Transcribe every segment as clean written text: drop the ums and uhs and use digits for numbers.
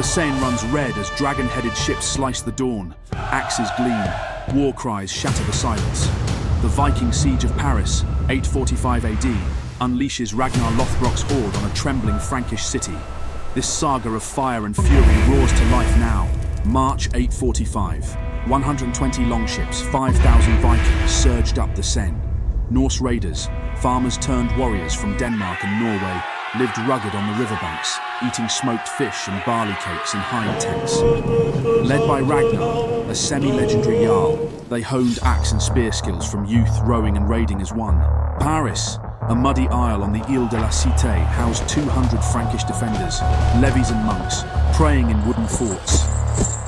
The Seine runs red as dragon-headed ships slice the dawn. Axes gleam. War cries shatter the silence. The Viking siege of Paris, 845 AD, unleashes Ragnar Lothbrok's horde on a trembling Frankish city. This saga of fire and fury roars to life now. March 845. 120 longships, 5,000 Vikings surged up the Seine. Norse raiders, farmers turned warriors from Denmark and Norway, lived rugged on the riverbanks, eating smoked fish and barley cakes in hind tents. Led by Ragnar, a semi-legendary jarl, they honed axe and spear skills from youth, rowing and raiding as one. Paris, a muddy isle on the Ile de la Cité, housed 200 Frankish defenders, levies and monks, praying in wooden forts.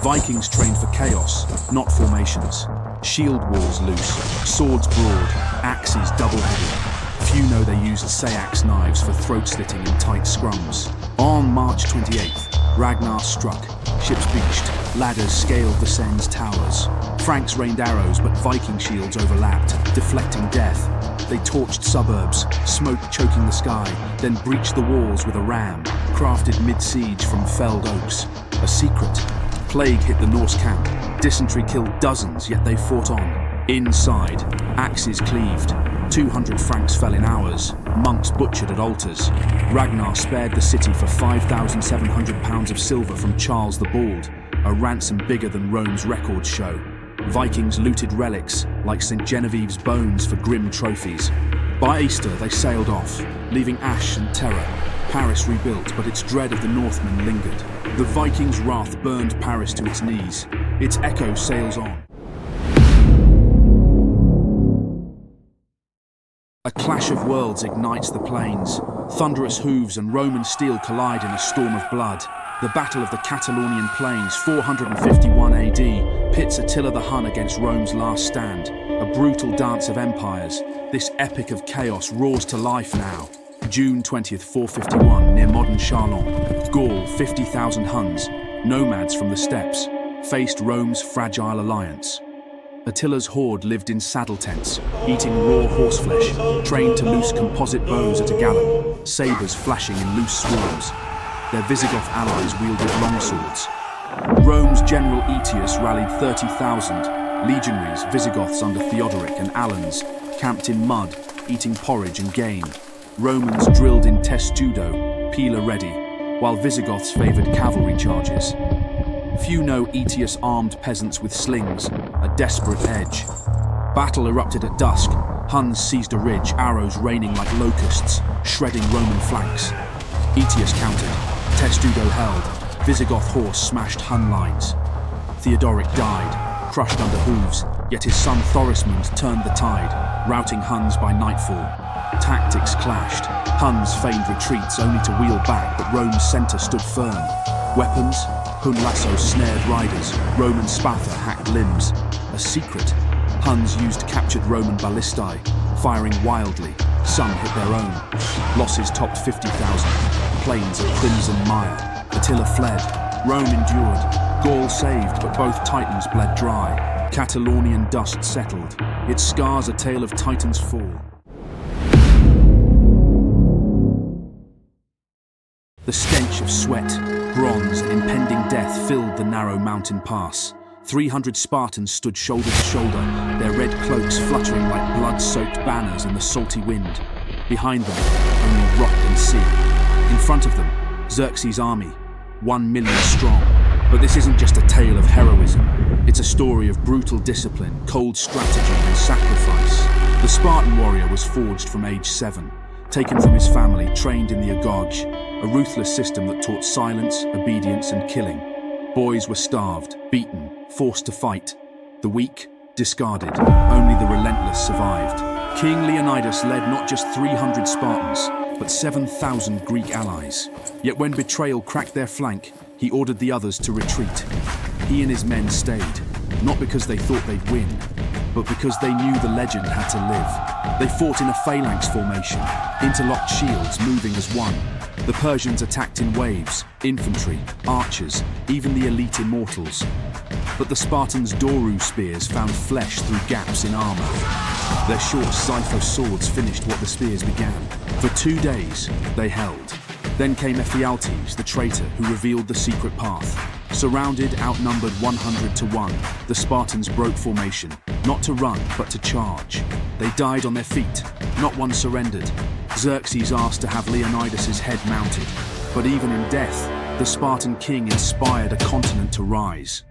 Vikings trained for chaos, not formations. Shield walls loose, swords broad, axes double-headed. Few know they used Sayax knives for throat-slitting in tight scrums. On March 28th, Ragnar struck. Ships beached, ladders scaled the Seine's towers. Franks rained arrows, but Viking shields overlapped, deflecting death. They torched suburbs, smoke choking the sky, then breached the walls with a ram, crafted mid-siege from felled oaks. A secret. Plague hit the Norse camp. Dysentery killed dozens, yet they fought on. Inside, axes cleaved. 200 Franks fell in hours, monks butchered at altars. Ragnar spared the city for 5,700 pounds of silver from Charles the Bald, a ransom bigger than Rome's records show. Vikings looted relics, like St. Genevieve's bones, for grim trophies. By Easter, they sailed off, leaving ash and terror. Paris rebuilt, but its dread of the Northmen lingered. The Vikings' wrath burned Paris to its knees. Its echo sails on. A clash of worlds ignites the plains. Thunderous hooves and Roman steel collide in a storm of blood. The Battle of the Catalonian Plans, 451 AD, pits Attila the Hun against Rome's last stand. A brutal dance of empires. This epic of chaos roars to life now. June 20th, 451, near modern Chalon. Gaul, 50,000 Huns, nomads from the steppes, faced Rome's fragile alliance. Attila's horde lived in saddle tents, eating raw horseflesh, trained to loose composite bows at a gallop, sabres flashing in loose swarms. Their Visigoth allies wielded longswords. Rome's general Aetius rallied 30,000. Legionaries, Visigoths under Theodoric and Alans, camped in mud, eating porridge and game. Romans drilled in testudo, pila ready, while Visigoths favoured cavalry charges. Few know Aetius armed peasants with slings, a desperate edge. Battle erupted at dusk. Huns seized a ridge, arrows raining like locusts, shredding Roman flanks. Aetius countered. Testudo held. Visigoth horse smashed Hun lines. Theodoric died, crushed under hooves, yet his son Thorismund turned the tide, routing Huns by nightfall. Tactics clashed. Huns feigned retreats only to wheel back, but Rome's centre stood firm. Weapons? Hun lassos snared riders, Roman spatha hacked limbs. A secret? Huns used captured Roman ballistae, firing wildly. Some hit their own. Losses topped 50,000. Plains of crimson mire. Attila fled. Rome endured. Gaul saved, but both titans bled dry. Catalonian dust settled. Its scars a tale of Titan's fall. The stench of sweat, bronze, and impending death filled the narrow mountain pass. 300 Spartans stood shoulder to shoulder, their red cloaks fluttering like blood-soaked banners in the salty wind. Behind them, only rock and sea. In front of them, Xerxes' army, 1 million strong. But this isn't just a tale of heroism. It's a story of brutal discipline, cold strategy, and sacrifice. The Spartan warrior was forged from age 7, taken from his family, trained in the Agage, a ruthless system that taught silence, obedience, and killing. Boys were starved, beaten, forced to fight. The weak, discarded. Only the relentless survived. King Leonidas led not just 300 Spartans, but 7,000 Greek allies. Yet when betrayal cracked their flank, he ordered the others to retreat. He and his men stayed, not because they thought they'd win, but because they knew the legend had to live. They fought in a phalanx formation, interlocked shields moving as one. The Persians attacked in waves, infantry, archers, even the elite immortals. But the Spartans' Doru spears found flesh through gaps in armor. Their short Xypho swords finished what the spears began. For 2 days, they held. Then came Ephialtes, the traitor, who revealed the secret path. Surrounded, outnumbered 100 to 1, the Spartans broke formation, not to run, but to charge. They died on their feet, not one surrendered. Xerxes asked to have Leonidas's head mounted, but even in death, the Spartan king inspired a continent to rise.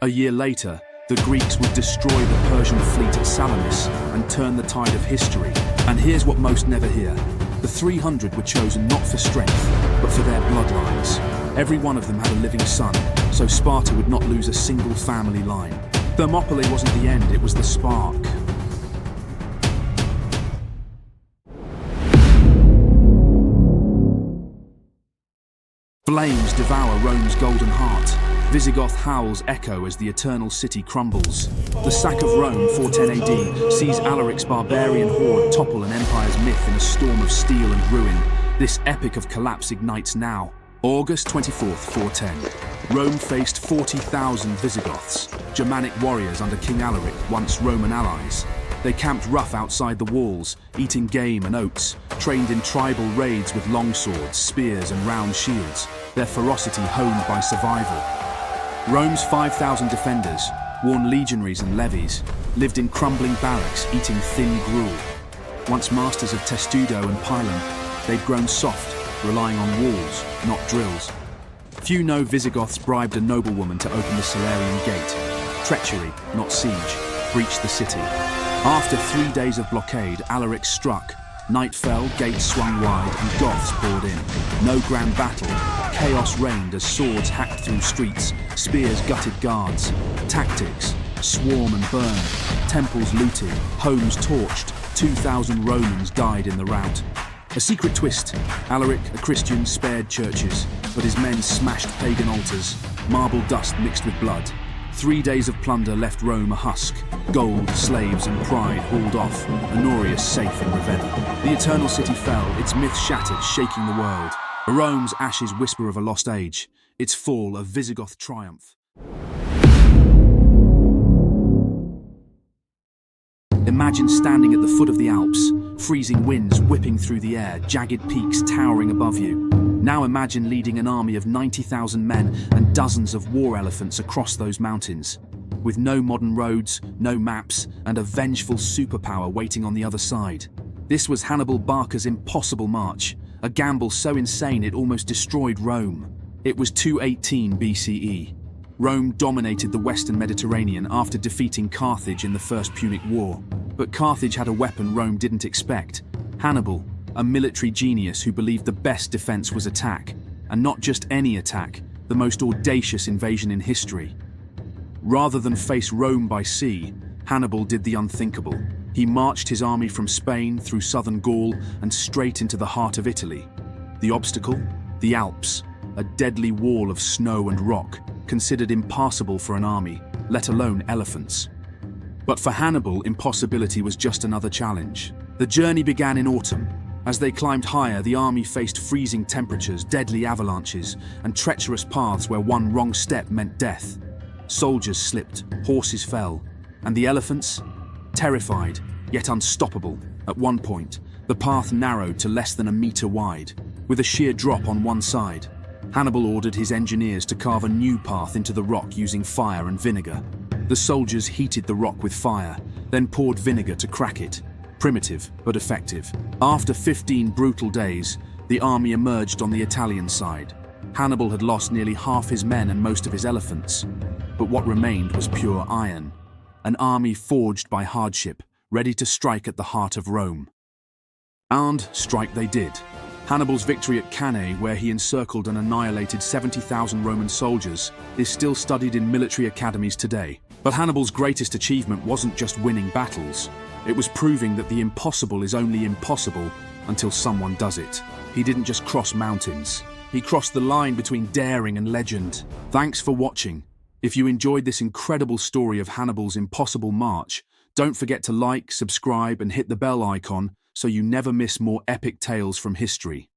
A year later, the Greeks would destroy the Persian fleet at Salamis and turn the tide of history. And here's what most never hear. The 300 were chosen not for strength, but for their bloodlines. Every one of them had a living son, so Sparta would not lose a single family line. Thermopylae wasn't the end, it was the spark. Flames devour Rome's golden heart. Visigoth howls echo as the eternal city crumbles. The sack of Rome, 410 AD, sees Alaric's barbarian horde topple an empire's myth in a storm of steel and ruin. This epic of collapse ignites now. August 24th, 410. Rome faced 40,000 Visigoths, Germanic warriors under King Alaric, once Roman allies. They camped rough outside the walls, eating game and oats, trained in tribal raids with longswords, spears and round shields, their ferocity honed by survival. Rome's 5,000 defenders, worn legionaries and levies, lived in crumbling barracks, eating thin gruel. Once masters of testudo and pilum, they'd grown soft, relying on walls, not drills. Few know Visigoths bribed a noblewoman to open the Salarian gate. Treachery, not siege, breached the city. After 3 days of blockade, Alaric struck. Night fell, gates swung wide, and Goths poured in. No grand battle. Chaos reigned as swords hacked through streets, spears gutted guards. Tactics: swarm and burn. Temples looted, homes torched. 2,000 Romans died in the rout. A secret twist: Alaric, a Christian, spared churches, but his men smashed pagan altars. Marble dust mixed with blood. 3 days of plunder left Rome a husk. Gold, slaves and pride hauled off, Honorius safe in Ravenna. The eternal city fell, its myth shattered, shaking the world. Rome's ashes whisper of a lost age, its fall a Visigoth triumph. Imagine standing at the foot of the Alps, freezing winds whipping through the air, jagged peaks towering above you. Now imagine leading an army of 90,000 men and dozens of war elephants across those mountains. With no modern roads, no maps, and a vengeful superpower waiting on the other side. This was Hannibal Barca's impossible march, a gamble so insane it almost destroyed Rome. It was 218 BCE. Rome dominated the Western Mediterranean after defeating Carthage in the First Punic War. But Carthage had a weapon Rome didn't expect: Hannibal, a military genius who believed the best defense was attack, and not just any attack, the most audacious invasion in history. Rather than face Rome by sea, Hannibal did the unthinkable. He marched his army from Spain through southern Gaul and straight into the heart of Italy. The obstacle? The Alps, a deadly wall of snow and rock, considered impassable for an army, let alone elephants. But for Hannibal, impossibility was just another challenge. The journey began in autumn. As they climbed higher, the army faced freezing temperatures, deadly avalanches, and treacherous paths where one wrong step meant death. Soldiers slipped, horses fell, and the elephants? Terrified, yet unstoppable. At one point, the path narrowed to less than a meter wide, with a sheer drop on one side. Hannibal ordered his engineers to carve a new path into the rock using fire and vinegar. The soldiers heated the rock with fire, then poured vinegar to crack it. Primitive, but effective. After 15 brutal days, the army emerged on the Italian side. Hannibal had lost nearly half his men and most of his elephants. But what remained was pure iron. An army forged by hardship, ready to strike at the heart of Rome. And strike they did. Hannibal's victory at Cannae, where he encircled and annihilated 70,000 Roman soldiers, is still studied in military academies today. But Hannibal's greatest achievement wasn't just winning battles. It was proving that the impossible is only impossible until someone does it. He didn't just cross mountains. He crossed the line between daring and legend. Thanks for watching. If you enjoyed this incredible story of Hannibal's impossible march, don't forget to like, subscribe, and hit the bell icon so you never miss more epic tales from history.